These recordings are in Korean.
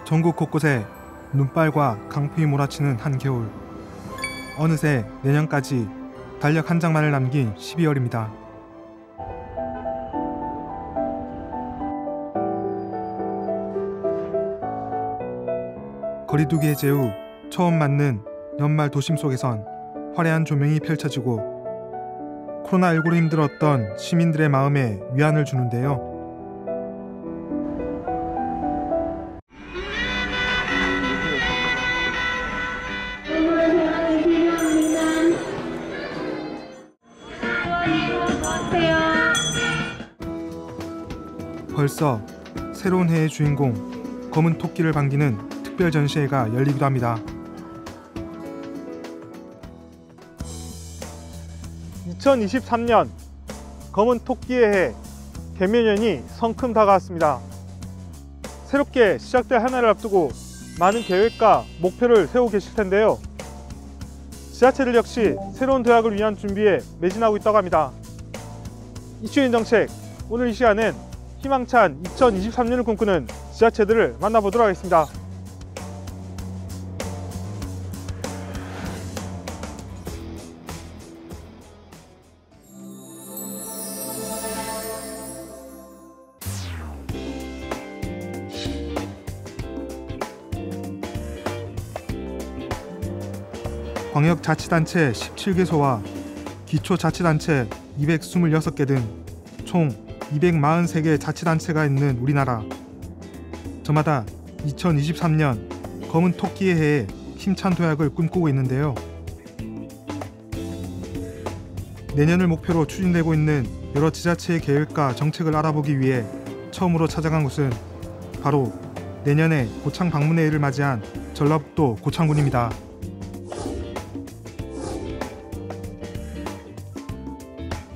전국 곳곳에 눈발과 강풍이 몰아치는 한겨울. 어느새 내년까지 달력 한 장만을 남긴 12월입니다. 거리두기 해제 후 처음 맞는 연말 도심 속에선 화려한 조명이 펼쳐지고 코로나19로 힘들었던 시민들의 마음에 위안을 주는데요. 벌써 새로운 해의 주인공 검은 토끼를 반기는 특별 전시회가 열리기도 합니다. 2023년 검은 토끼의 해 개묘년이 성큼 다가왔습니다. 새롭게 시작될 한 해를 앞두고 많은 계획과 목표를 세우고 계실 텐데요. 지자체들 역시 새로운 도약을 위한 준비에 매진하고 있다고 합니다. 이슈인 정책, 오늘 이 시간은 희망찬 2023년을 꿈꾸는 지자체들을 만나보도록 하겠습니다. 광역자치단체 17개소와 기초자치단체 226개 등 총 243개 자치단체가 있는 우리나라. 저마다 2023년 검은 토끼의 해에 힘찬 도약을 꿈꾸고 있는데요. 내년을 목표로 추진되고 있는 여러 지자체의 계획과 정책을 알아보기 위해 처음으로 찾아간 곳은 바로 내년에 고창 방문회의를 맞이한 전라북도 고창군입니다.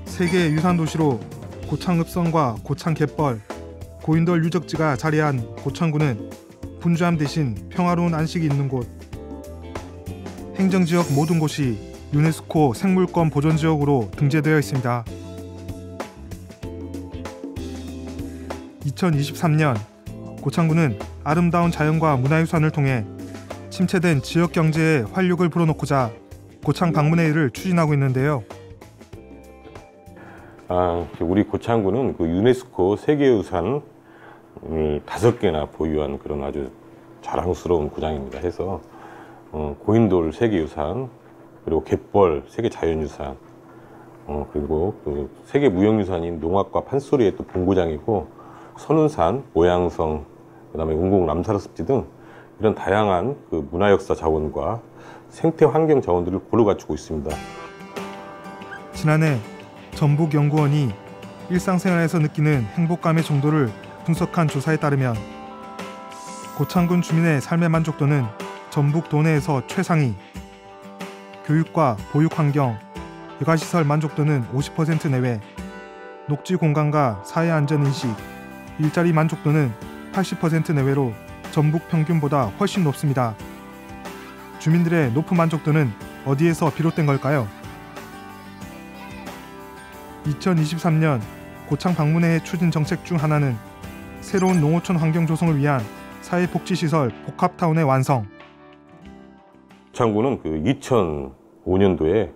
세계 유산도시로 고창읍성과 고창갯벌, 고인돌 유적지가 자리한 고창군은 분주함 대신 평화로운 안식이 있는 곳, 행정지역 모든 곳이 유네스코 생물권 보존지역으로 등재되어 있습니다. 2023년 고창군은 아름다운 자연과 문화유산을 통해 침체된 지역 경제에 활력을 불어넣고자 고창 방문회의를 추진하고 있는데요. 우리 고창군은 그 유네스코 세계유산이 5개나 보유한 그런 아주 자랑스러운 구장입니다. 해서 고인돌 세계유산, 그리고 갯벌 세계자연유산, 그리고 또 세계무형유산인 농악과 판소리의 또 본고장이고, 선운산, 오양성, 그다음에 운공 람사르습지 등 이런 다양한 그 문화역사 자원과 생태 환경 자원들을 고루 갖추고 있습니다. 지난해 전북연구원이 일상생활에서 느끼는 행복감의 정도를 분석한 조사에 따르면 고창군 주민의 삶의 만족도는 전북 도내에서 최상위, 교육과 보육환경, 여가시설 만족도는 50% 내외, 녹지 공간과 사회 안전인식, 일자리 만족도는 80% 내외로 전북 평균보다 훨씬 높습니다. 주민들의 높은 만족도는 어디에서 비롯된 걸까요? 2023년 고창 방문회의 추진 정책 중 하나는 새로운 농어촌 환경 조성을 위한 사회복지시설 복합타운의 완성. 고창군은 그 2005년도에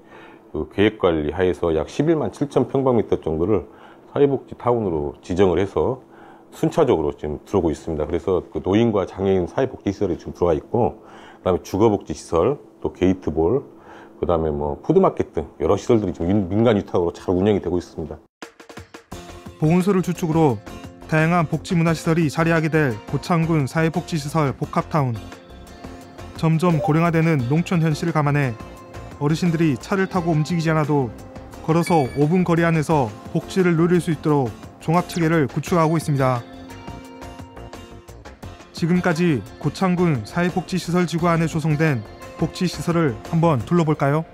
그 계획관리 하에서 약 11만 7천 평방미터 정도를 사회복지타운으로 지정을 해서 순차적으로 지금 들어오고 있습니다. 그래서 그 노인과 장애인 사회복지시설이 지금 들어와 있고, 그다음에 주거복지시설, 또 게이트볼, 그다음에 뭐 푸드마켓 등 여러 시설들이 지금 민간 위탁으로 잘 운영이 되고 있습니다. 보건소를 주축으로 다양한 복지문화시설이 자리하게 될 고창군 사회복지시설 복합타운. 점점 고령화되는 농촌 현실을 감안해 어르신들이 차를 타고 움직이지 않아도 걸어서 5분 거리 안에서 복지를 누릴 수 있도록 종합체계를 구축하고 있습니다. 지금까지 고창군 사회복지시설지구 안에 조성된 복지시설을 한번 둘러볼까요?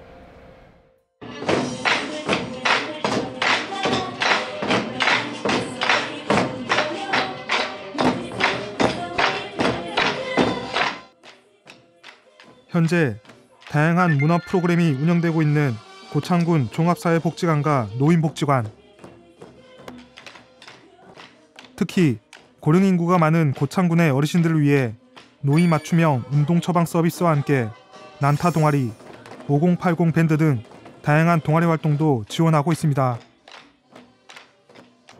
현재 다양한 문화 프로그램이 운영되고 있는 고창군 종합사회복지관과 노인복지관. 특히 고령 인구가 많은 고창군의 어르신들을 위해 노인 맞춤형 운동 처방 서비스와 함께 난타 동아리, 5080 밴드 등 다양한 동아리 활동도 지원하고 있습니다.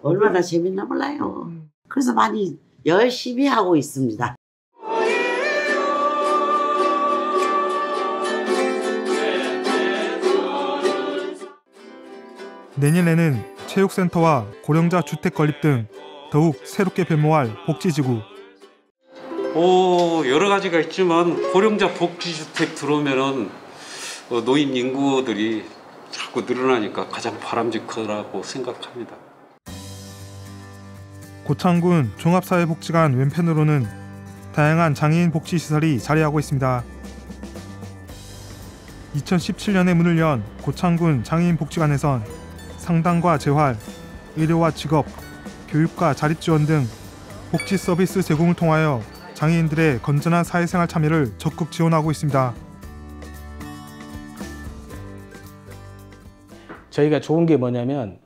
얼마나 재밌나 몰라요. 그래서 많이 열심히 하고 있습니다. 내년에는 체육센터와 고령자 주택 건립 등 더욱 새롭게 변모할 복지지구. 여러 가지가 있지만 고령자 복지주택 들어오면은 노인 인구들이 자꾸 늘어나니까 가장 바람직하다고 생각합니다. 고창군 종합사회복지관 왼편으로는 다양한 장애인 복지시설이 자리하고 있습니다. 2017년에 문을 연 고창군 장애인 복지관에선 상담과 재활, 의료와 직업, 교육과 자립지원 등 복지 서비스 제공을 통하여 장애인들의 건전한 사회생활 참여를 적극 지원하고 있습니다. 저희가 좋은 게 뭐냐면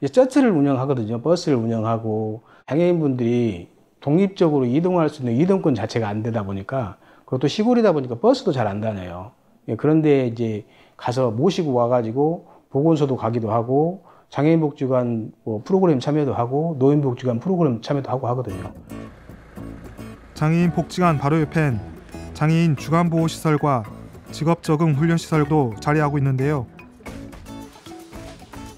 버스를 운영하거든요. 버스를 운영하고 장애인분들이 독립적으로 이동할 수 있는 이동권 자체가 안 되다 보니까, 그것도 시골이다 보니까 버스도 잘 안 다녀요. 그런데 이제 가서 모시고 와가지고 보건소도 가기도 하고 장애인복지관 프로그램 참여도 하고 노인복지관 프로그램 참여도 하고 하거든요. 장애인 복지관 바로 옆엔 장애인 주간보호시설과 직업적응훈련시설도 자리하고 있는데요.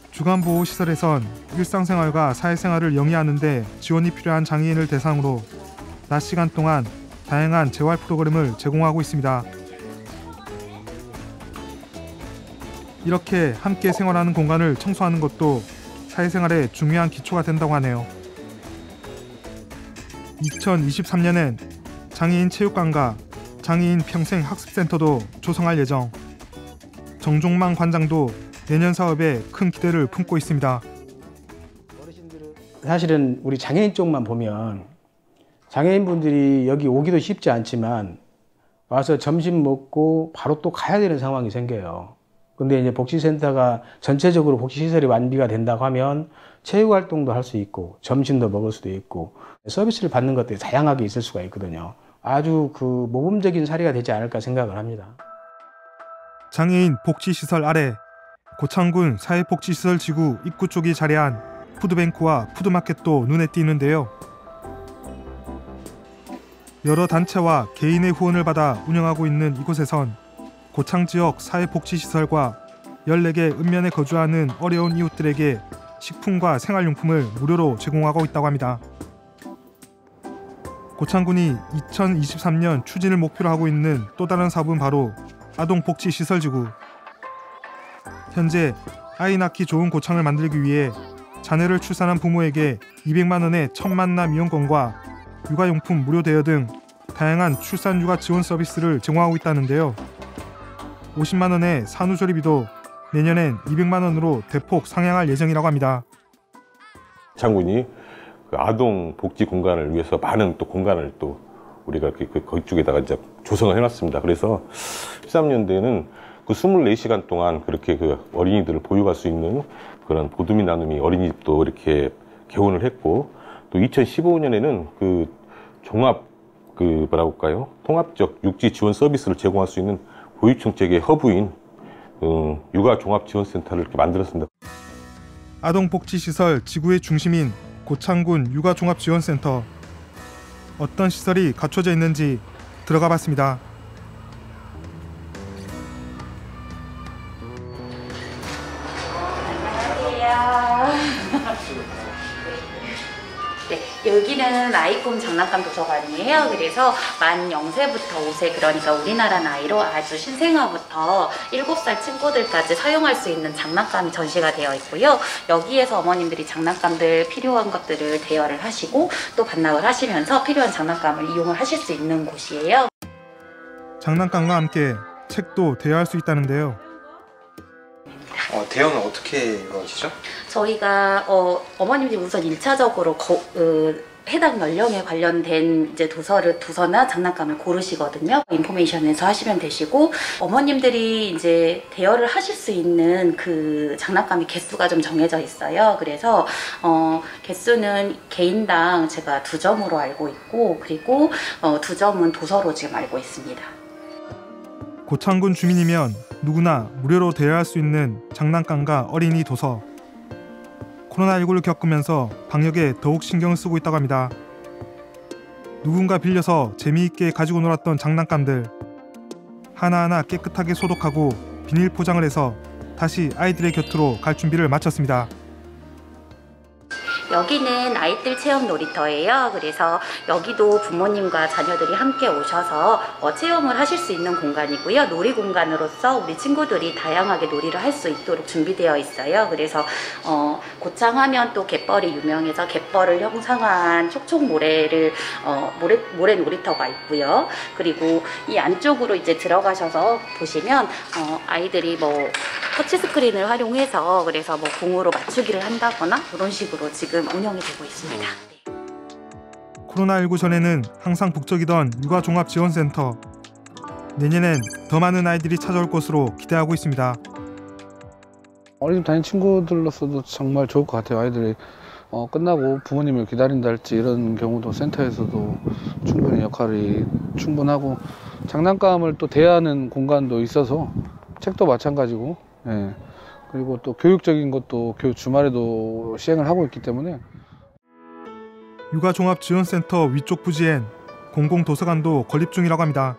주간보호시설에선 일상생활과 사회생활을 영위하는 데 지원이 필요한 장애인을 대상으로 낮 시간 동안 다양한 재활 프로그램을 제공하고 있습니다. 이렇게 함께 생활하는 공간을 청소하는 것도 사회생활에 중요한 기초가 된다고 하네요. 2023년엔 장애인 체육관과 장애인 평생학습센터도 조성할 예정. 정종만 관장도 내년 사업에 큰 기대를 품고 있습니다. 사실은 우리 장애인 쪽만 보면 장애인분들이 여기 오기도 쉽지 않지만 와서 점심 먹고 바로 또 가야 되는 상황이 생겨요. 근데 이제 복지센터가 전체적으로 복지시설이 완비가 된다고 하면 체육활동도 할 수 있고 점심도 먹을 수도 있고 서비스를 받는 것들이 다양하게 있을 수가 있거든요. 아주 모범적인 사례가 되지 않을까 생각을 합니다. 장애인 복지시설 아래 고창군 사회복지시설지구 입구 쪽이 자리한 푸드뱅크와 푸드마켓도 눈에 띄는데요. 여러 단체와 개인의 후원을 받아 운영하고 있는 이곳에선 고창 지역 사회복지시설과 14개 읍면에 거주하는 어려운 이웃들에게 식품과 생활용품을 무료로 제공하고 있다고 합니다. 고창군이 2023년 추진을 목표로 하고 있는 또 다른 사업은 바로 아동복지시설지구. 현재 아이 낳기 좋은 고창을 만들기 위해 자녀를 출산한 부모에게 200만 원의 첫 만남 이용권과 육아용품 무료 대여 등 다양한 출산 육아 지원 서비스를 제공하고 있다는데요. 50만 원의 산후조리비도 내년엔 200만 원으로 대폭 상향할 예정이라고 합니다. 고창군이 그 아동 복지 공간을 위해서 많은 또 공간을 또 우리가 거기 쪽에다가 이제 조성을 해놨습니다. 그래서 13년도에는 그 24시간 동안 그렇게 그 어린이들을 보육할 수 있는 그런 보듬이 나눔이 어린이집도 이렇게 개원을 했고, 또 2015년에는 그 종합 통합적 육지 지원 서비스를 제공할 수 있는 고유정책의 허브인 육아종합지원센터를 이렇게 만들었습니다. 아동복지시설 지구의 중심인 고창군 육아종합지원센터. 어떤 시설이 갖춰져 있는지 들어가 봤습니다. 네, 여기는 아이꿈 장난감 도서관이에요. 그래서 만 0세부터 5세, 그러니까 우리나라 나이로 아주 신생아부터 7살 친구들까지 사용할 수 있는 장난감이 전시가 되어 있고요. 여기에서 어머님들이 장난감들 필요한 것들을 대여를 하시고 또 반납을 하시면서 필요한 장난감을 이용을 하실 수 있는 곳이에요. 장난감과 함께 책도 대여할 수 있다는데요. 대여는 어떻게 이루어지죠? 저희가 어머님들이 우선 1차적으로 해당 연령에 관련된 이제 도서나 장난감을 고르시거든요. 인포메이션에서 하시면 되시고, 어머님들이 이제 대여를 하실 수 있는 그 장난감의 개수가 좀 정해져 있어요. 그래서 개수는 개인당 제가 2점으로 알고 있고, 그리고 2점은 도서로 지금 알고 있습니다. 고창군 주민이면 누구나 무료로 대여할 수 있는 장난감과 어린이 도서. 코로나19를 겪으면서 방역에 더욱 신경을 쓰고 있다고 합니다. 누군가 빌려서 재미있게 가지고 놀았던 장난감들 하나하나 깨끗하게 소독하고 비닐 포장을 해서 다시 아이들의 곁으로 갈 준비를 마쳤습니다. 여기는 아이들 체험 놀이터예요. 그래서 여기도 부모님과 자녀들이 함께 오셔서 체험을 하실 수 있는 공간이고요. 놀이 공간으로서 우리 친구들이 다양하게 놀이를 할 수 있도록 준비되어 있어요. 그래서 고창하면 또 갯벌이 유명해서 갯벌을 형상한 촉촉모래를 모래 놀이터가 있고요. 그리고 이 안쪽으로 이제 들어가셔서 보시면 아이들이 뭐 터치 스크린을 활용해서 그래서 뭐 공으로 맞추기를 한다거나 그런 식으로 지금 운영이 되고 있습니다. 코로나19 전에는 항상 북적이던 육아종합지원센터. 내년엔 더 많은 아이들이 찾아올 것으로 기대하고 있습니다. 어린이집 다니는 친구들로서도 정말 좋을 것 같아요. 아이들이 끝나고 부모님을 기다린다 할지 이런 경우도 센터에서도 충분히 역할이 충분하고, 장난감을 또 대여하는 공간도 있어서 책도 마찬가지고, 예. 그리고 또 교육적인 것도 주말에도 시행을 하고 있기 때문에. 육아종합지원센터 위쪽 부지엔 공공도서관도 건립 중이라고 합니다.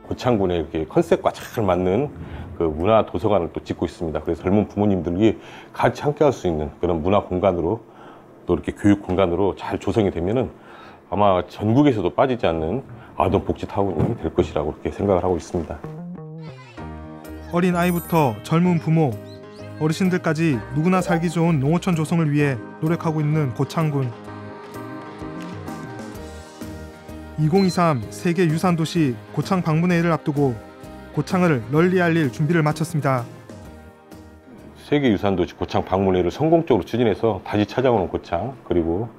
고창군의 이렇게 컨셉과 잘 맞는 그 문화 도서관을 또 짓고 있습니다. 그래서 젊은 부모님들이 같이 함께 할 수 있는 그런 문화 공간으로, 또 이렇게 교육 공간으로 잘 조성이 되면은 아마 전국에서도 빠지지 않는 아동 복지 타운이 될 것이라고 그렇게 생각을 하고 있습니다. 어린 아이부터 젊은 부모, 어르신들까지 누구나 살기 좋은 농어촌 조성을 위해 노력하고 있는 고창군. 2023 세계유산도시 고창 방문회의를 앞두고 고창을 널리 알릴 준비를 마쳤습니다. 세계유산도시 고창 방문회를 성공적으로 추진해서 다시 찾아오는 고창, 그리고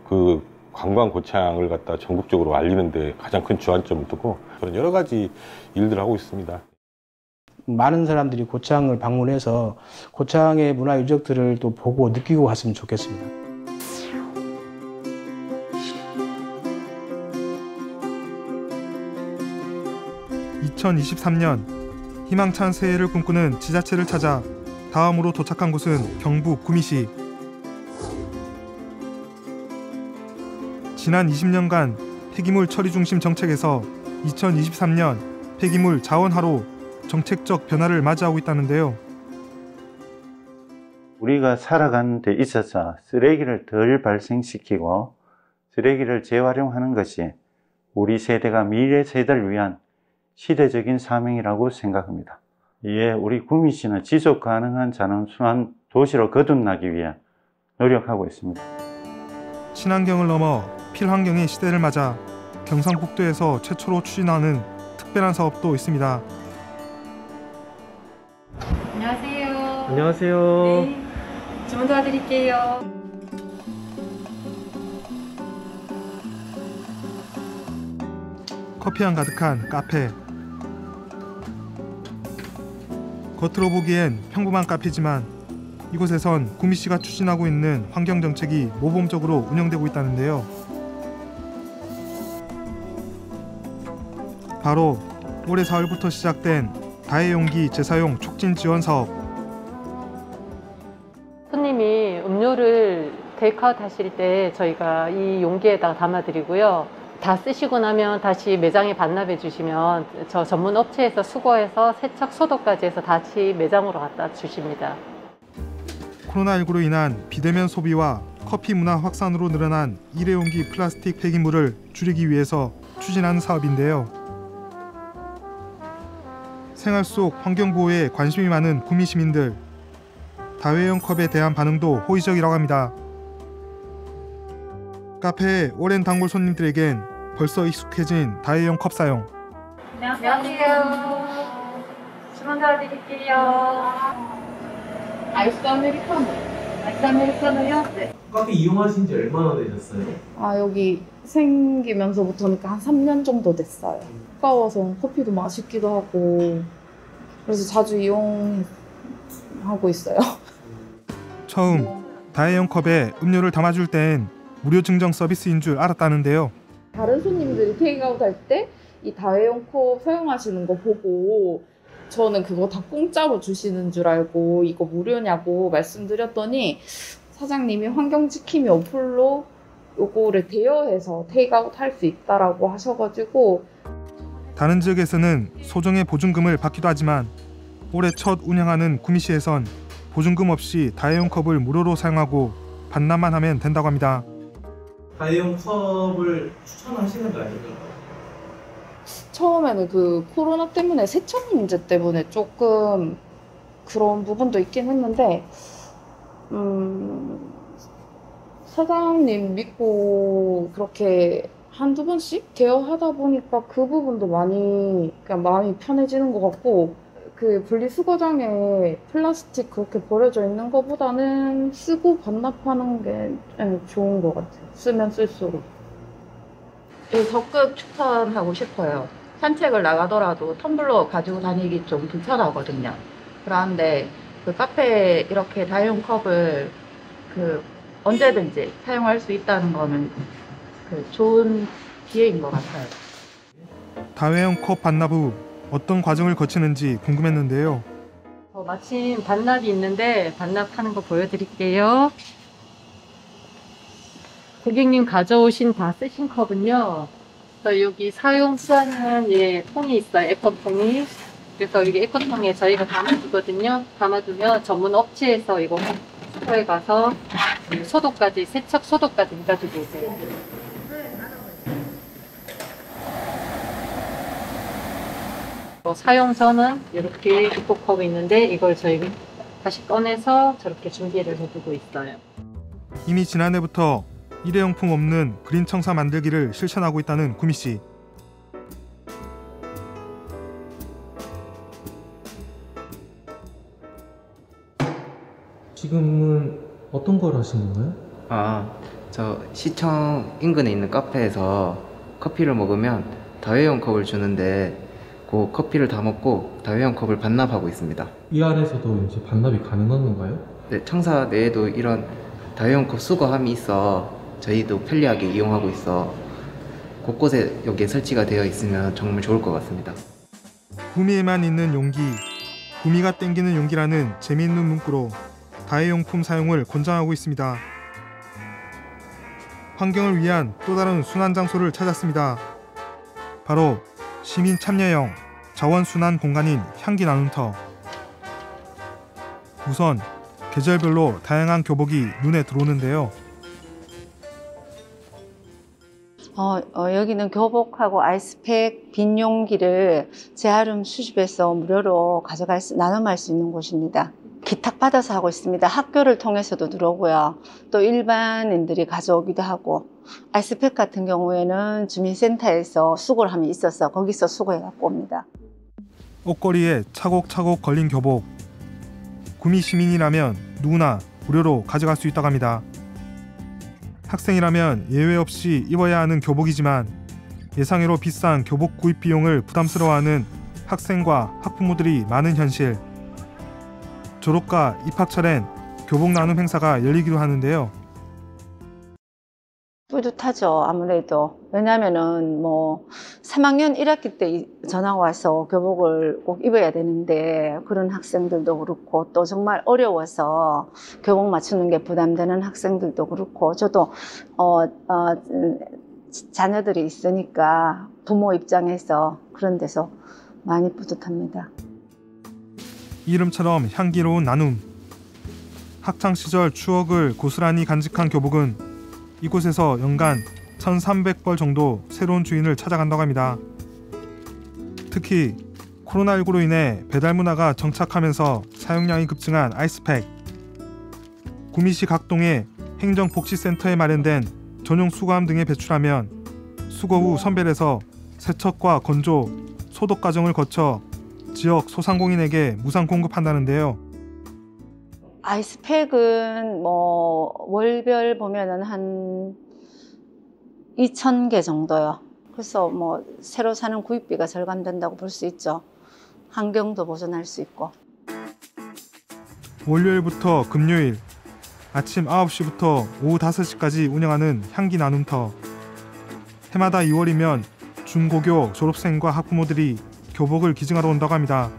그 관광 고창을 갖다 전국적으로 알리는 데 가장 큰 주안점을 두고 그런 여러 가지 일들을 하고 있습니다. 많은 사람들이 고창을 방문해서 고창의 문화 유적들을 또 보고 느끼고 갔으면 좋겠습니다. 2023년 희망찬 새해를 꿈꾸는 지자체를 찾아 다음으로 도착한 곳은 경북 구미시. 지난 20년간 폐기물 처리 중심 정책에서 2023년 폐기물 자원화로 정책적 변화를 맞이하고 있다는데요. 우리가 살아가는 데 있어서 쓰레기를 덜 발생시키고 쓰레기를 재활용하는 것이 우리 세대가 미래 세대를 위한 시대적인 사명이라고 생각합니다. 이에 우리 구미시는 지속 가능한 자원순환 도시로 거듭나기 위해 노력하고 있습니다. 친환경을 넘어 필환경의 시대를 맞아 경상북도에서 최초로 추진하는 특별한 사업도 있습니다. 안녕하세요. 안녕하세요. 네, 주문 도와드릴게요. 커피향 가득한 카페. 겉으로 보기엔 평범한 카페지만 이곳에선 구미시가 추진하고 있는 환경정책이 모범적으로 운영되고 있다는데요. 바로 올해 4월부터 시작된 다회용기 재사용 촉진 지원 사업. 손님이 음료를 테이크아웃 하실 때 저희가 이 용기에다가 담아드리고요. 다 쓰시고 나면 다시 매장에 반납해 주시면 저 전문 업체에서 수거해서 세척 소독까지 해서 다시 매장으로 갖다 주십니다. 코로나19로 인한 비대면 소비와 커피 문화 확산으로 늘어난 일회용기 플라스틱 폐기물을 줄이기 위해서 추진하는 사업인데요. 생활 속 환경보호에 관심이 많은 구미 시민들. 다회용 컵에 대한 반응도 호의적이라고 합니다. 카페의 오랜 단골 손님들에겐 벌써 익숙해진 다회용 컵 사용. 안녕하세요. 주문 도와드릴게요. 아이스 아메리카노. 아이스 아메리카노요? 네. 카페 이용하신 지 얼마나 되셨어요? 여기 생기면서부터니까 한 3년 정도 됐어요. 가까워서 커피도 맛있기도 하고 그래서 자주 이용하고 있어요. 처음 다회용 컵에 음료를 담아줄 땐 무료 증정 서비스인 줄 알았다는데요. 다른 손님들이 테이크아웃 할 때 이 다회용 컵 사용하시는 거 보고 저는 그거 다 공짜로 주시는 줄 알고 이거 무료냐고 말씀드렸더니 사장님이 환경지킴이 어플로 요거를 대여해서 테이크아웃 할 수 있다라고 하셔가지고 다른 지역에서는 소정의 보증금을 받기도 하지만 올해 첫 운영하는 구미시에선 보증금 없이 다회용 컵을 무료로 사용하고 반납만 하면 된다고 합니다. 다회용 컵을 추천하시는 거 아닌가요? 처음에는 그 코로나 때문에 세척 문제 때문에 조금 그런 부분도 있긴 했는데 사장님 믿고 그렇게 한두 번씩 대여하다 보니까 그 부분도 많이 그냥 마음이 편해지는 것 같고 그 분리수거장에 플라스틱 그렇게 버려져 있는 것보다는 쓰고 반납하는 게 좋은 것 같아요. 쓰면 쓸수록. 적극 추천하고 싶어요. 산책을 나가더라도 텀블러 가지고 다니기 좀 불편하거든요. 그런데 그 카페에 이렇게 다회용 컵을 언제든지 사용할 수 있다는 거는 좋은 기회인 것 같아요. 다회용 컵 반납 후 어떤 과정을 거치는지 궁금했는데요. 마침 반납이 있는데 반납하는 거 보여드릴게요. 고객님 가져오신 다 쓰신 컵은요. 여기 사용 수하는 통이 있어요. 에코통이. 그래서 여기 에코통에 저희가 담아두거든요. 담아두면 전문 업체에서 이거 수거해 가서 소독까지, 세척 소독까지 해가지고 오세요. 사용 전은 이렇게 에코컵이 있는데 이걸 저희가 다시 꺼내서 저렇게 준비를 해두고 있어요. 이미 지난해부터 일회용품 없는 그린 청사 만들기를 실천하고 있다는 구미씨. 지금은 어떤 걸 하시는 거예요? 저 시청 인근에 있는 카페에서 커피를 먹으면 다회용 컵을 주는데 그 커피를 다 먹고 다회용 컵을 반납하고 있습니다. 이 안에서도 이제 반납이 가능한 건가요? 네, 청사 내에도 이런 다회용 컵 수거함이 있어 저희도 편리하게 이용하고 있어 곳곳에 여기에 설치가 되어 있으면 정말 좋을 것 같습니다. 구미에만 있는 용기, 구미가 땡기는 용기라는 재미있는 문구로 다회용품 사용을 권장하고 있습니다. 환경을 위한 또 다른 순환 장소를 찾았습니다. 바로 시민 참여형 자원 순환 공간인 향기 나눔터. 우선 계절별로 다양한 교복이 눈에 들어오는데요. 여기는 교복하고 아이스팩, 빈 용기를 재활용 수집해서 무료로 나눔할 수 있는 곳입니다. 기탁받아서 하고 있습니다. 학교를 통해서도 들어오고요. 또 일반인들이 가져오기도 하고 아이스팩 같은 경우에는 주민센터에서 수거를 하면 있어서 거기서 수거해 갖고 옵니다. 옷걸이에 차곡차곡 걸린 교복. 구미 시민이라면 누구나 무료로 가져갈 수 있다고 합니다. 학생이라면 예외 없이 입어야 하는 교복이지만 예상외로 비싼 교복 구입 비용을 부담스러워하는 학생과 학부모들이 많은 현실. 졸업과 입학철엔 교복 나눔 행사가 열리기도 하는데요. 뿌듯하죠. 아무래도. 왜냐하면은 3학년 1학기 때 전화가 와서 교복을 꼭 입어야 되는데 그런 학생들도 그렇고 또 정말 어려워서 교복 맞추는 게 부담되는 학생들도 그렇고 저도 자녀들이 있으니까 부모 입장에서 그런 데서 많이 뿌듯합니다. 이름처럼 향기로운 나눔. 학창시절 추억을 고스란히 간직한 교복은 이곳에서 연간 1,300벌 정도 새로운 주인을 찾아간다고 합니다. 특히 코로나19로 인해 배달 문화가 정착하면서 사용량이 급증한 아이스팩. 구미시 각동의 행정복지센터에 마련된 전용 수거함 등에 배출하면 수거 후 선별해서 세척과 건조, 소독 과정을 거쳐 지역 소상공인에게 무상 공급한다는데요. 아이스팩은 뭐 월별 보면은 한 2,000개 정도요. 그래서 뭐 새로 사는 구입비가 절감된다고 볼 수 있죠. 환경도 보존할 수 있고. 월요일부터 금요일 아침 9시부터 오후 5시까지 운영하는 향기 나눔터. 해마다 2월이면 중고교 졸업생과 학부모들이 교복을 기증하러 온다고 합니다.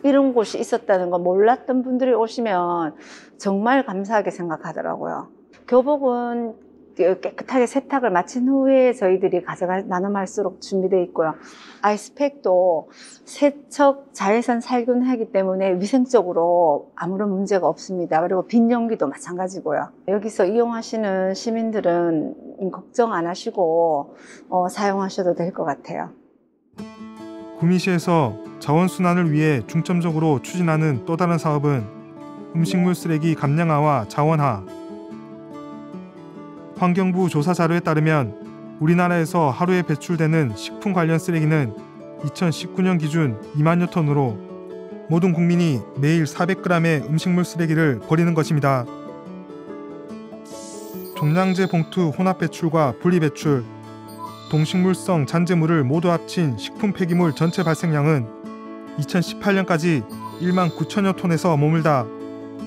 이런 곳이 있었다는 거 몰랐던 분들이 오시면 정말 감사하게 생각하더라고요. 교복은 깨끗하게 세탁을 마친 후에 저희들이 나눔할수록 준비되어 있고요. 아이스팩도 세척 자외선 살균하기 때문에 위생적으로 아무런 문제가 없습니다. 그리고 빈 용기도 마찬가지고요. 여기서 이용하시는 시민들은 걱정 안 하시고 사용하셔도 될 것 같아요. 구미시에서 자원순환을 위해 중점적으로 추진하는 또 다른 사업은 음식물 쓰레기 감량화와 자원화. 환경부 조사 자료에 따르면 우리나라에서 하루에 배출되는 식품 관련 쓰레기는 2019년 기준 2만여 톤으로 모든 국민이 매일 400g의 음식물 쓰레기를 버리는 것입니다. 종량제 봉투 혼합 배출과 분리 배출, 동식물성 잔재물을 모두 합친 식품 폐기물 전체 발생량은 2018년까지 1만 9천여 톤에서 머물다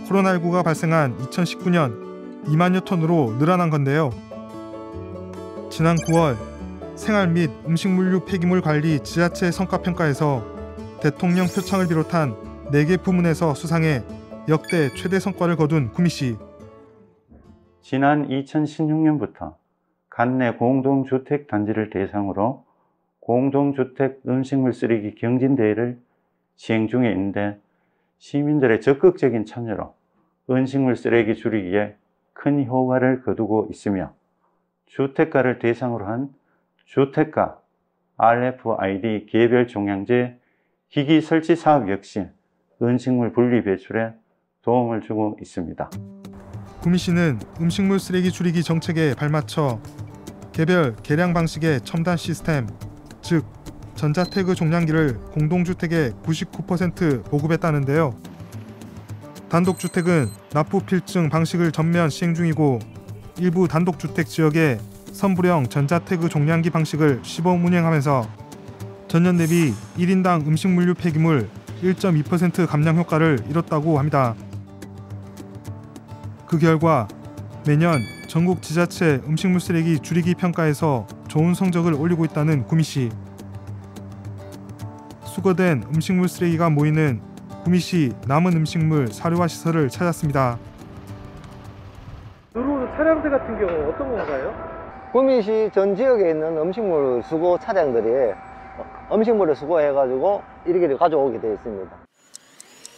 코로나19가 발생한 2019년 2만여 톤으로 늘어난 건데요. 지난 9월 생활 및 음식물류 폐기물 관리 지자체 성과평가에서 대통령 표창을 비롯한 4개 부문에서 수상해 역대 최대 성과를 거둔 구미시. 지난 2016년부터 관내 공동주택 단지를 대상으로 공동주택 음식물 쓰레기 경진대회를 시행 중에 있는데 시민들의 적극적인 참여로 음식물 쓰레기 줄이기에 큰 효과를 거두고 있으며 주택가를 대상으로 한 주택가 RFID 개별 종량제 기기 설치 사업 역시 음식물 분리 배출에 도움을 주고 있습니다. 구미시는 음식물 쓰레기 줄이기 정책에 발맞춰 개별 계량 방식의 첨단 시스템, 즉 전자태그 종량기를 공동주택에 99% 보급했다는데요. 단독주택은 납부 필증 방식을 전면 시행 중이고 일부 단독주택 지역에 선불형 전자태그 종량기 방식을 시범 운영하면서 전년 대비 1인당 음식물류 폐기물 1.2% 감량 효과를 이뤘다고 합니다. 그 결과 매년 전국 지자체 음식물 쓰레기 줄이기 평가에서 좋은 성적을 올리고 있다는 구미시. 수거된 음식물 쓰레기가 모이는 구미시 남은 음식물 사료화 시설을 찾았습니다. 들어오는 차량들 같은 경우 어떤 건가요? 구미시 전 지역에 있는 음식물 수거 차량들이 음식물을 수거해가지고 이리저리 가져오게 되어 있습니다.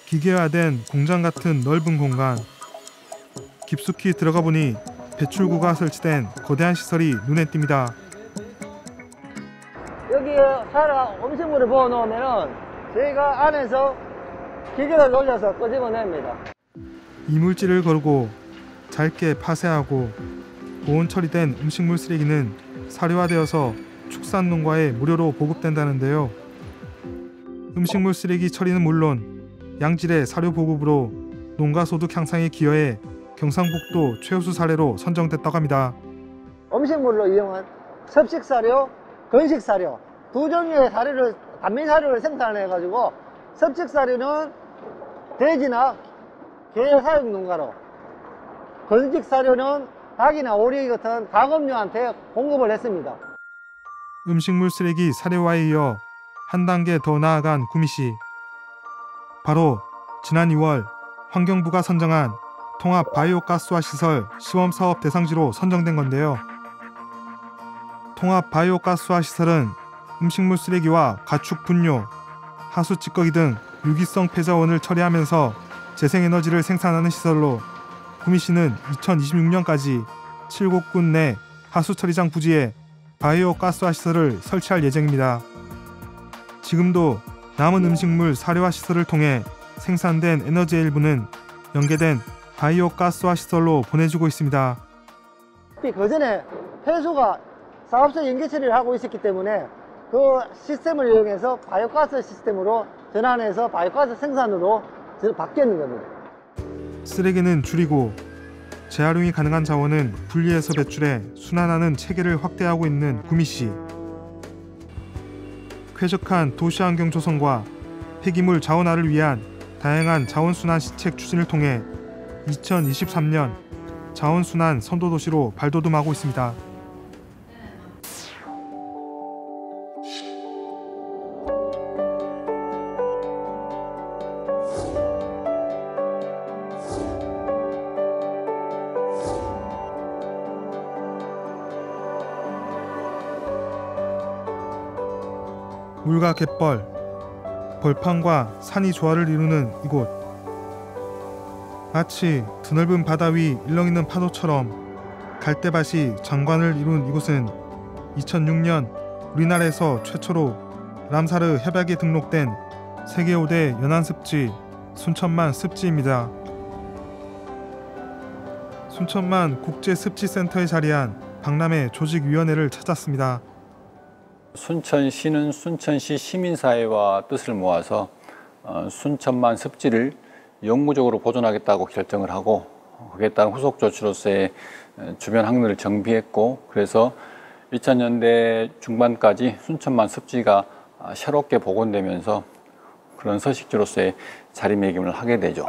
기계화된 공장 같은 넓은 공간. 깊숙이 들어가 보니 배출구가 설치된 거대한 시설이 눈에 띕니다. 여기에 음식물을 부어 놓으면 저희가 안에서 기계를 돌려서 끄집어냅니다. 이물질을 걸고 잘게 파쇄하고 보온 처리된 음식물 쓰레기는 사료화되어서 축산농가에 무료로 보급된다는데요. 음식물 쓰레기 처리는 물론 양질의 사료 보급으로 농가 소득 향상에 기여해 경상북도 최우수 사례로 선정됐다고 합니다. 음식물로 이용한 섭식사료, 건식사료 두 종류의 사료를 단민사료를 생산해가지고 섭식사료는 돼지나 개 사육 농가로, 건식사료는 닭이나 오리 같은 가금류한테 공급을 했습니다. 음식물 쓰레기 사료화에 이어 한 단계 더 나아간 구미시. 바로 지난 2월 환경부가 선정한 통합 바이오가스화 시설 시범사업 대상지로 선정된 건데요. 통합 바이오가스화 시설은 음식물 쓰레기와 가축 분뇨, 하수 찌꺼기 등 유기성 폐자원을 처리하면서 재생에너지를 생산하는 시설로 구미시는 2026년까지 7곳군 내 하수처리장 부지에 바이오가스화 시설을 설치할 예정입니다. 지금도 남은 음식물 사료화 시설을 통해 생산된 에너지의 일부는 연계된 바이오가스화 시설로 보내주고 있습니다. 그 전에 폐수가 사업소 연계 처리를 하고 있었기 때문에 그 시스템을 이용해서 바이오가스 시스템으로 전환해서 바이오가스 생산으로 저는 바뀌는 겁니다. 쓰레기는 줄이고 재활용이 가능한 자원은 분리해서 배출해 순환하는 체계를 확대하고 있는 구미시. 쾌적한 도시환경 조성과 폐기물 자원화를 위한 다양한 자원순환 시책 추진을 통해 2023년 자원순환 선도도시로 발돋움하고 있습니다. 물과 갯벌, 벌판과 산이 조화를 이루는 이곳. 마치 드넓은 바다 위 일렁이는 파도처럼 갈대밭이 장관을 이룬 이곳은 2006년 우리나라에서 최초로 람사르 협약에 등록된 세계 5대 연안습지 순천만 습지입니다. 순천만 국제습지센터에 자리한 박람회 조직위원회를 찾았습니다. 순천시는 순천시 시민사회와 뜻을 모아서 순천만 습지를 영구적으로 보존하겠다고 결정을 하고, 거기에 따른 후속 조치로서의 주변 항로를 정비했고, 그래서 2000년대 중반까지 순천만 습지가 새롭게 복원되면서 그런 서식지로서의 자리매김을 하게 되죠.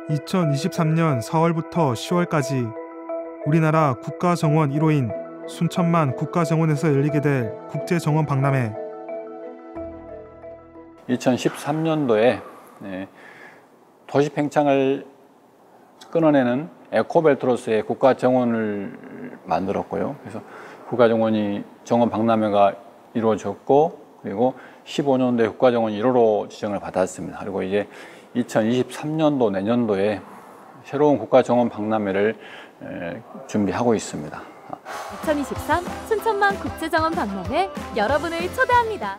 2023년 4월부터 10월까지 우리나라 국가정원 1호인 순천만 국가정원에서 열리게 될 국제정원 박람회. 2013년도에 도시 팽창을 끊어내는 에코벨트로서의 국가정원을 만들었고요. 그래서 국가정원이 정원 박람회가 이루어졌고, 그리고 15년도에 국가정원 1호로 지정을 받았습니다. 그리고 이제 2023년도 내년도에 새로운 국가정원 박람회를 준비하고 있습니다. 2023 순천만 국제정원 박람회 여러분을 초대합니다.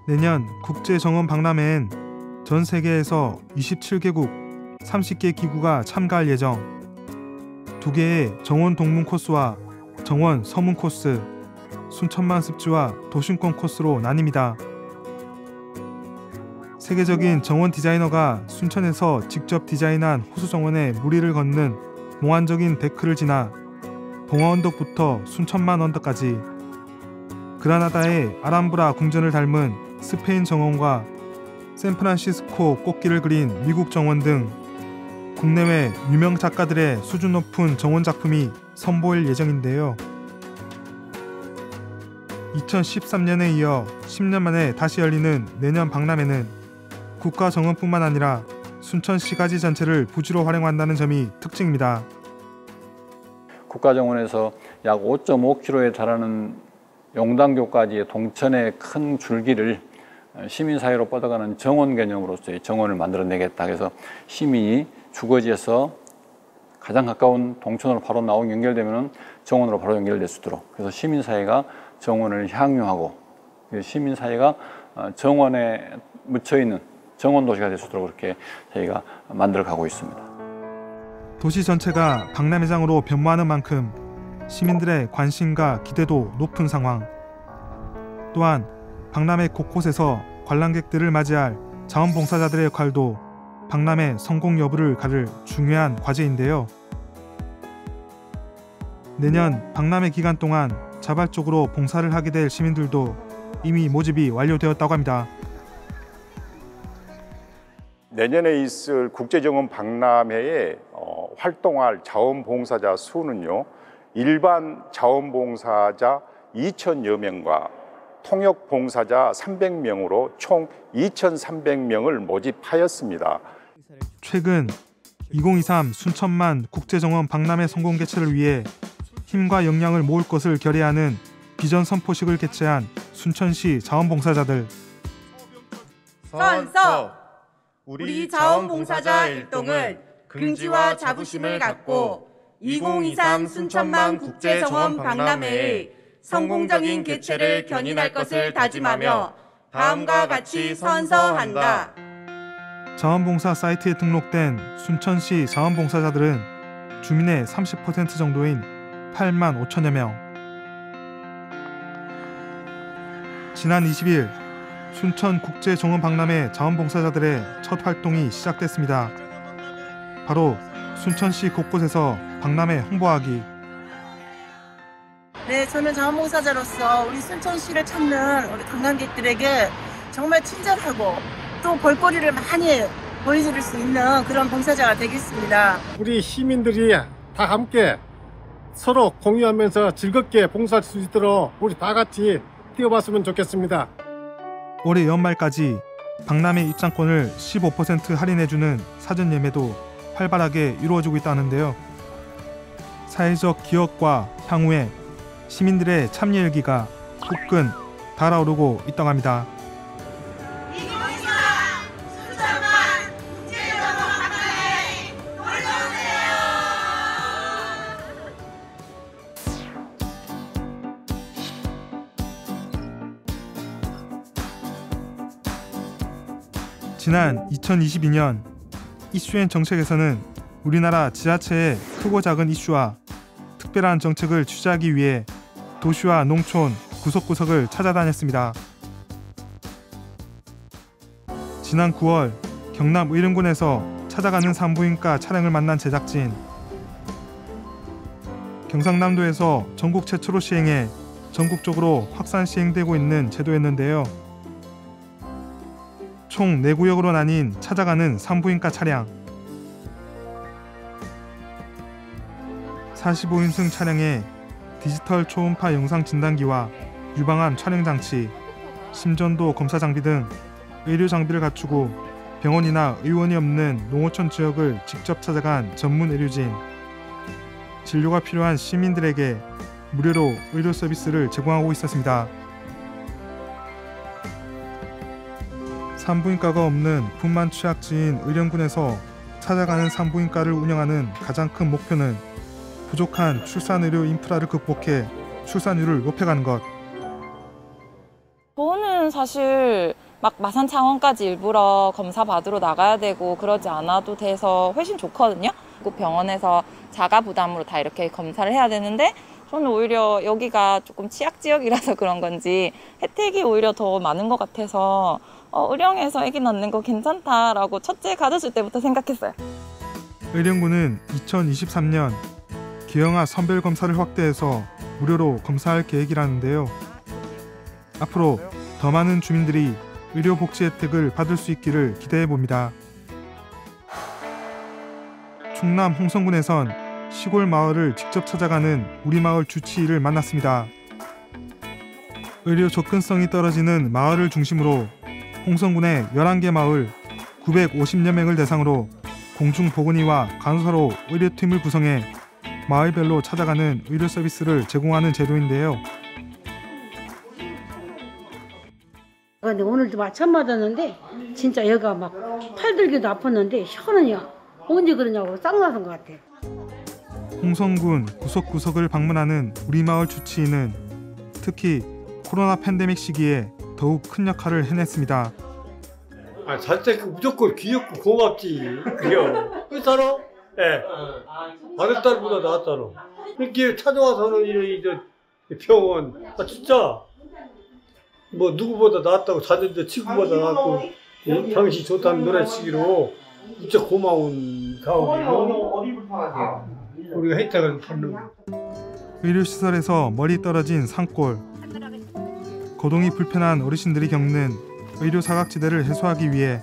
내년 국제정원 박람회엔 전 세계에서 27개국 30개 기구가 참가할 예정. 2개의 정원 동문 코스와 정원 서문 코스, 순천만 습지와 도심권 코스로 나뉩니다. 세계적인 정원 디자이너가 순천에서 직접 디자인한 호수정원에 무리를 걷는 몽환적인 데크를 지나 봉화언덕부터 순천만 언덕까지, 그라나다의 아람브라 궁전을 닮은 스페인 정원과 샌프란시스코 꽃길을 그린 미국 정원 등 국내외 유명 작가들의 수준 높은 정원 작품이 선보일 예정인데요. 2013년에 이어 10년 만에 다시 열리는 내년 박람회는 국가정원뿐만 아니라 순천시가지 전체를 부지로 활용한다는 점이 특징입니다. 국가정원에서 약 5.5km에 달하는 용당교까지의 동천의 큰 줄기를 시민사회로 뻗어가는 정원 개념으로서의 정원을 만들어내겠다. 그래서 시민이 주거지에서 가장 가까운 동천으로 바로 나오고 연결되면 정원으로 바로 연결될 수 있도록, 그래서 시민사회가 정원을 향유하고 시민사회가 정원에 묻혀있는 정원도시가 될 수 있도록 그렇게 저희가 만들어가고 있습니다. 도시 전체가 박람회장으로 변모하는 만큼 시민들의 관심과 기대도 높은 상황. 또한 박람회 곳곳에서 관람객들을 맞이할 자원봉사자들의 역할도 박람회 성공 여부를 가를 중요한 과제인데요. 내년 박람회 기간 동안 자발적으로 봉사를 하게 될 시민들도 이미 모집이 완료되었다고 합니다. 내년에 있을 국제정원 박람회에 활동할 자원봉사자 수는요, 일반 자원봉사자 2,000여 명과 통역봉사자 300명으로 총 2,300명을 모집하였습니다. 최근 2023 순천만 국제정원 박람회 성공 개최를 위해 힘과 역량을 모을 것을 결의하는 비전 선포식을 개최한 순천시 자원봉사자들. 선서! 우리 자원봉사자 일동은 긍지와 자부심을 갖고 2023 순천만 국제정원 박람회의 성공적인 개최를 견인할 것을 다짐하며 다음과 같이 선서한다. 자원봉사 사이트에 등록된 순천시 자원봉사자들은 주민의 30% 정도인 8만 5천여 명. 지난 20일 순천국제정원박람회 자원봉사자들의 첫 활동이 시작됐습니다. 바로 순천시 곳곳에서 박람회 홍보하기. 네, 저는 자원봉사자로서 우리 순천시를 찾는 우리 관광객들에게 정말 친절하고 또 볼거리를 많이 보여줄 수 있는 그런 봉사자가 되겠습니다. 우리 시민들이 다 함께 서로 공유하면서 즐겁게 봉사할 수 있도록 우리 다 같이 뛰어봤으면 좋겠습니다. 올해 연말까지 박람회 입장권을 15% 할인해주는 사전 예매도 활발하게 이루어지고 있다는데요. 사회적 기업과 향후에 시민들의 참여 열기가 후끈 달아오르고 있다고 합니다. 지난 2022년 이슈앤 정책에서는 우리나라 지자체의 크고 작은 이슈와 특별한 정책을 취재하기 위해 도시와 농촌 구석구석을 찾아다녔습니다. 지난 9월 경남 의령군에서 찾아가는 산부인과 차량을 만난 제작진. 경상남도에서 전국 최초로 시행해 전국적으로 확산 시행되고 있는 제도였는데요. 총 4구역으로 나뉜 찾아가는 산부인과 차량. 45인승 차량에 디지털 초음파 영상 진단기와 유방암 촬영 장치, 심전도 검사 장비 등 의료 장비를 갖추고 병원이나 의원이 없는 농어촌 지역을 직접 찾아간 전문 의료진. 진료가 필요한 시민들에게 무료로 의료 서비스를 제공하고 있었습니다. 산부인과가 없는 분만 취약지인 의령군에서 찾아가는 산부인과를 운영하는 가장 큰 목표는 부족한 출산의료 인프라를 극복해 출산율을 높여가는 것. 저는 사실 막 마산 창원까지 일부러 검사 받으러 나가야 되고 그러지 않아도 돼서 훨씬 좋거든요. 꼭 병원에서 자가 부담으로 다 이렇게 검사를 해야 되는데 저는 오히려 여기가 조금 취약 지역이라서 그런 건지 혜택이 오히려 더 많은 것 같아서 의령에서 아기 낳는 거 괜찮다라고 첫째 가졌을 때부터 생각했어요. 의령군은 2023년 기형아 선별검사를 확대해서 무료로 검사할 계획이라는데요. 앞으로 더 많은 주민들이 의료복지 혜택을 받을 수 있기를 기대해봅니다. 충남 홍성군에선 시골 마을을 직접 찾아가는 우리마을 주치의를 만났습니다. 의료 접근성이 떨어지는 마을을 중심으로 홍성군의 11개 마을 950여 명을 대상으로 공중보건의와 간호사로 의료팀을 구성해 마을별로 찾아가는 의료 서비스를 제공하는 제도인데요. 근데 오늘도 마찬 맞았는데 진짜 얘가 막 팔들기도 아팠는데 시원하냐 언제 그러냐고 쌍나선 것 같아. 홍성군 구석구석을 방문하는 우리마을 주치의는 특히 코로나 팬데믹 시기에 더욱 큰 역할을 해냈습니다. 자책 무조건 귀엽고 고맙지. 그래요. 그렇잖아? 예. 다른 딸보다 낫잖아. 이렇게 찾아와서는 이런 병원 진짜 뭐 누구보다 낫다고 자전거 친구보다 낫고 당신 좋다는 노래치기로 진짜 고마운 사업이고 우리가 혜택을 받는. 의료시설에서 멀리 떨어진 산골, 거동이 불편한 어르신들이 겪는 의료 사각지대를 해소하기 위해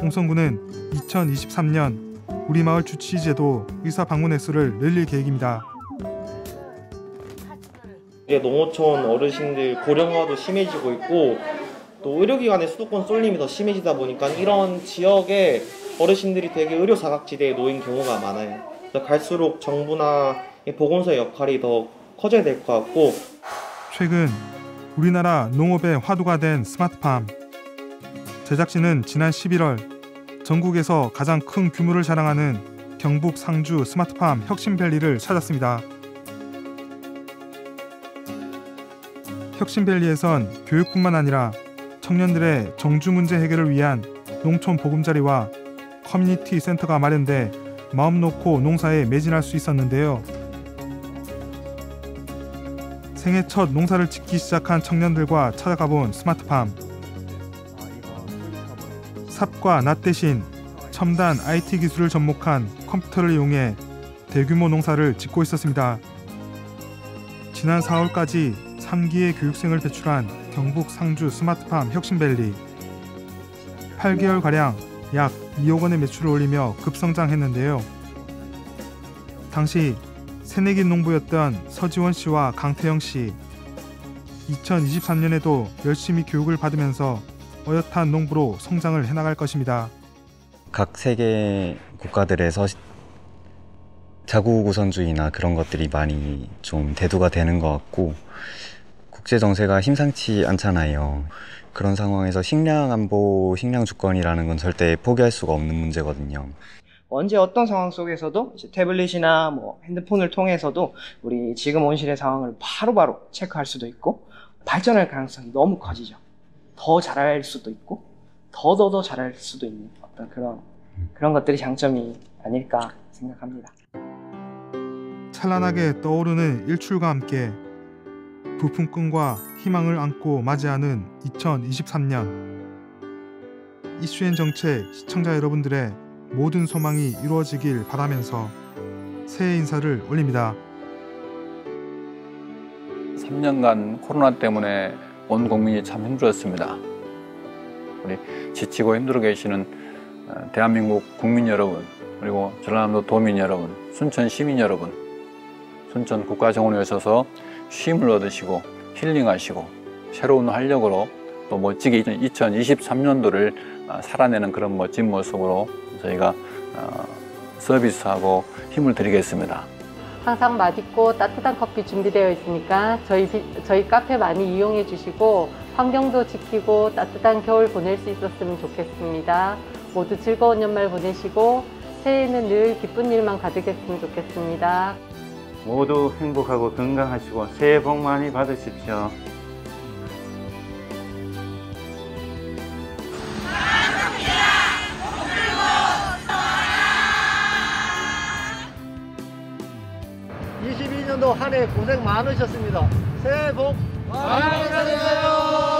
홍성군은 2023년 우리마을 주치의 제도 의사 방문 횟수를 늘릴 계획입니다. 농어촌 어르신들 고령화도 심해지고 있고 또 의료기관의 수도권 쏠림이 더 심해지다 보니까 이런 지역에 어르신들이 되게 의료 사각지대에 놓인 경우가 많아요. 그래서 갈수록 정부나 보건소의 역할이 더 커져야 될 것 같고, 최근 우리나라 농업의 화두가 된 스마트팜. 제작진은 지난 11월 전국에서 가장 큰 규모를 자랑하는 경북 상주 스마트팜 혁신밸리를 찾았습니다. 혁신밸리에선 교육뿐만 아니라 청년들의 정주 문제 해결을 위한 농촌 보금자리와 커뮤니티 센터가 마련돼 마음 놓고 농사에 매진할 수 있었는데요. 생애 첫 농사를 짓기 시작한 청년들과 찾아가 본 스마트팜. 삽과 낫 대신 첨단 IT 기술을 접목한 컴퓨터를 이용해 대규모 농사를 짓고 있었습니다. 지난 4월까지 3기의 교육생을 배출한 경북 상주 스마트팜 혁신밸리. 8개월가량 약 2억 원의 매출을 올리며 급성장했는데요. 당시 새내기 농부였던 서지원 씨와 강태영 씨. 2023년에도 열심히 교육을 받으면서 어엿한 농부로 성장을 해나갈 것입니다. 각 세계 국가들에서 자국우선주의나 그런 것들이 많이 좀 대두가 되는 것 같고 국제 정세가 심상치 않잖아요. 그런 상황에서 식량 안보, 식량 주권이라는 건 절대 포기할 수가 없는 문제거든요. 언제 어떤 상황 속에서도 태블릿이나 핸드폰을 통해서도 우리 지금 온실의 상황을 바로바로 체크할 수도 있고 발전할 가능성이 너무 커지죠. 더 잘할 수도 있고 더 잘할 수도 있는 어떤 그런 것들이 장점이 아닐까 생각합니다. 찬란하게 떠오르는 일출과 함께 부푼 꿈과 희망을 안고 맞이하는 2023년. 이슈앤 정책 시청자 여러분들의 모든 소망이 이루어지길 바라면서 새해 인사를 올립니다. 3년간 코로나 때문에 온 국민이 참 힘들었습니다. 우리 지치고 힘들어 계시는 대한민국 국민 여러분, 그리고 전라남도 도민 여러분, 순천 시민 여러분, 순천 국가정원에 오셔서 쉼을 얻으시고 힐링하시고 새로운 활력으로 또 멋지게 2023년도를 살아내는 그런 멋진 모습으로 저희가 서비스하고 힘을 드리겠습니다. 항상 맛있고 따뜻한 커피 준비되어 있으니까 저희 카페 많이 이용해 주시고 환경도 지키고 따뜻한 겨울 보낼 수 있었으면 좋겠습니다. 모두 즐거운 연말 보내시고 새해에는 늘 기쁜 일만 가득했으면 좋겠습니다. 모두 행복하고 건강하시고 새해 복 많이 받으십시오. 한 해 고생 많으셨습니다. 새해 복 많이 받으세요.